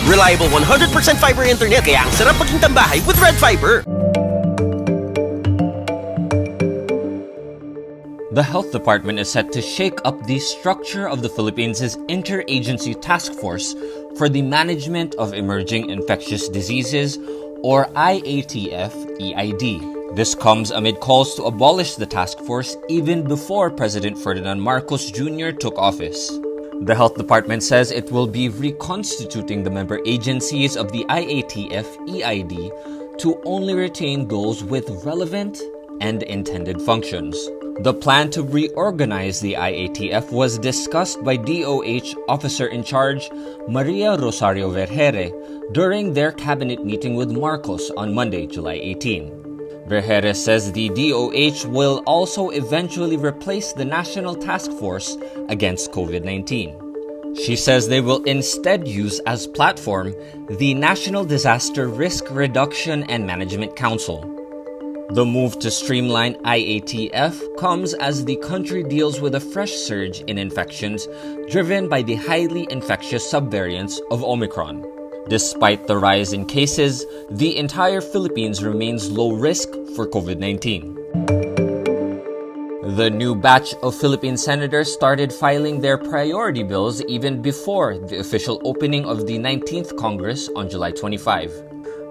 Reliable 100% fiber internet, kaya ang sarap maging tambahay with Red Fiber. The Health Department is set to shake up the structure of the Philippines' Interagency Task Force for the Management of Emerging Infectious Diseases, or IATF-EID. This comes amid calls to abolish the task force even before President Ferdinand Marcos Jr. took office. The Health Department says it will be reconstituting the member agencies of the IATF-EID to only retain those with relevant and intended functions. The plan to reorganize the IATF was discussed by DOH Officer-in-Charge Maria Rosario Vergere during their cabinet meeting with Marcos on Monday, July 18. Vergere says the DOH will also eventually replace the National Task Force against COVID-19. She says they will instead use as platform the National Disaster Risk Reduction and Management Council. The move to streamline IATF comes as the country deals with a fresh surge in infections driven by the highly infectious subvariants of Omicron. Despite the rise in cases, the entire Philippines remains low risk for COVID-19. The new batch of Philippine senators started filing their priority bills even before the official opening of the 19th Congress on July 25.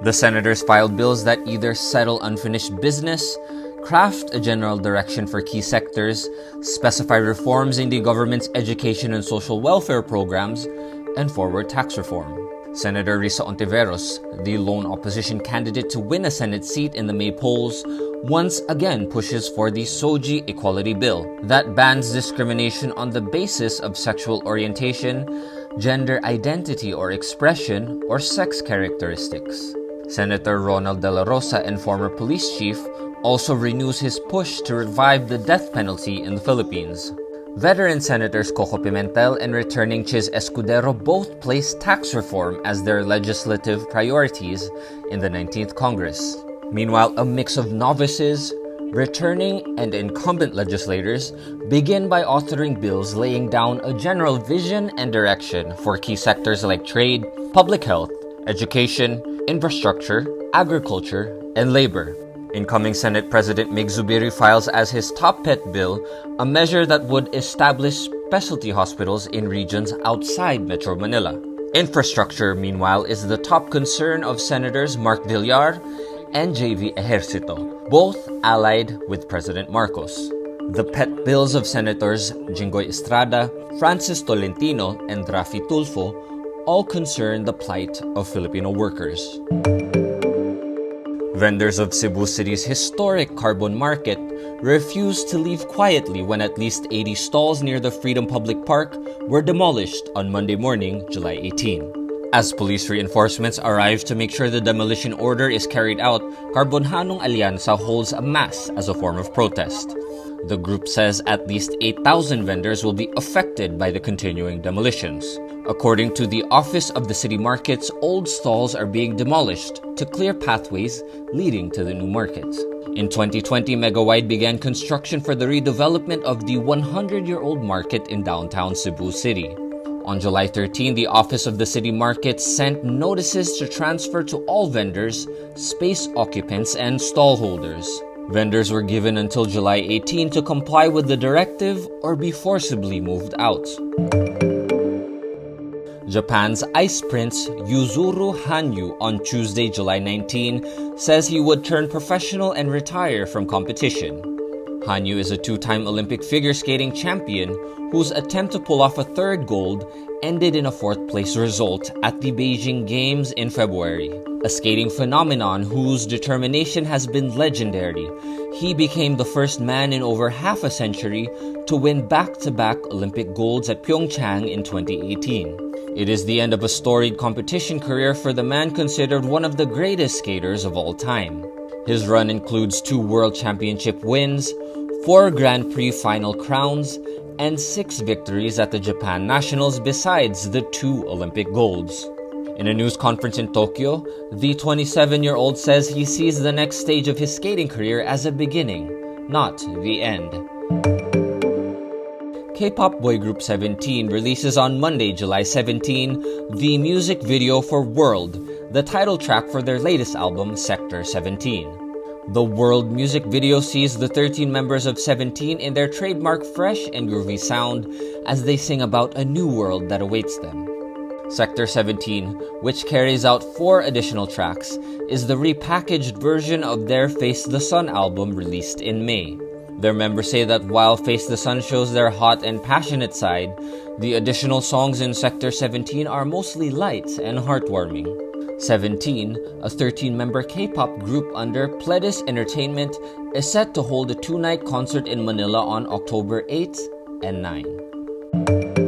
The senators filed bills that either settle unfinished business, craft a general direction for key sectors, specify reforms in the government's education and social welfare programs, and forward tax reform. Senator Risa Ontiveros, the lone opposition candidate to win a Senate seat in the May polls, once again pushes for the SOGI Equality Bill that bans discrimination on the basis of sexual orientation, gender identity or expression, or sex characteristics. Senator Ronald De La Rosa and former police chief also renews his push to revive the death penalty in the Philippines. Veteran Senators Coco Pimentel and returning Chiz Escudero both placed tax reform as their legislative priorities in the 19th Congress. Meanwhile, a mix of novices, returning, and incumbent legislators begin by authoring bills laying down a general vision and direction for key sectors like trade, public health, education, infrastructure, agriculture, and labor. Incoming Senate President Mig Zubiri files as his top pet bill a measure that would establish specialty hospitals in regions outside Metro Manila. Infrastructure, meanwhile, is the top concern of Senators Mark Villar and JV Ejercito, both allied with President Marcos. The pet bills of Senators Jinggoy Estrada, Francis Tolentino, and Rafi Tulfo all concern the plight of Filipino workers. Vendors of Cebu City's historic carbon market refused to leave quietly when at least 80 stalls near the Freedom Public Park were demolished on Monday morning, July 18. As police reinforcements arrived to make sure the demolition order is carried out, Carbonhanong Alianza holds a mass as a form of protest. The group says at least 8,000 vendors will be affected by the continuing demolitions. According to the Office of the City Markets, old stalls are being demolished to clear pathways leading to the new markets. In 2020, Megawide began construction for the redevelopment of the 100-year-old market in downtown Cebu City. On July 13, the Office of the City Markets sent notices to transfer to all vendors, space occupants, and stall holders. Vendors were given until July 18 to comply with the directive or be forcibly moved out. Japan's Ice Prince Yuzuru Hanyu on Tuesday, July 19, says he would turn professional and retire from competition. Hanyu is a two-time Olympic figure skating champion whose attempt to pull off a third gold ended in a fourth-place result at the Beijing Games in February. A skating phenomenon whose determination has been legendary, he became the first man in over half a century to win back-to-back Olympic golds at Pyeongchang in 2018. It is the end of a storied competition career for the man considered one of the greatest skaters of all time. His run includes 2 World Championship wins, 4 Grand Prix final crowns, and 6 victories at the Japan Nationals besides the 2 Olympic golds. In a news conference in Tokyo, the 27-year-old says he sees the next stage of his skating career as a beginning, not the end. K-pop boy group 17 releases on Monday, July 17, the music video for World, the title track for their latest album, Sector 17. The World music video sees the 13 members of 17 in their trademark fresh and groovy sound as they sing about a new world that awaits them. Sector 17, which carries out 4 additional tracks, is the repackaged version of their Face the Sun album released in May. Their members say that while Face the Sun shows their hot and passionate side, the additional songs in Sector 17 are mostly light and heartwarming. 17, a 13-member K-pop group under Pledis Entertainment, is set to hold a 2-night concert in Manila on October 8 and 9.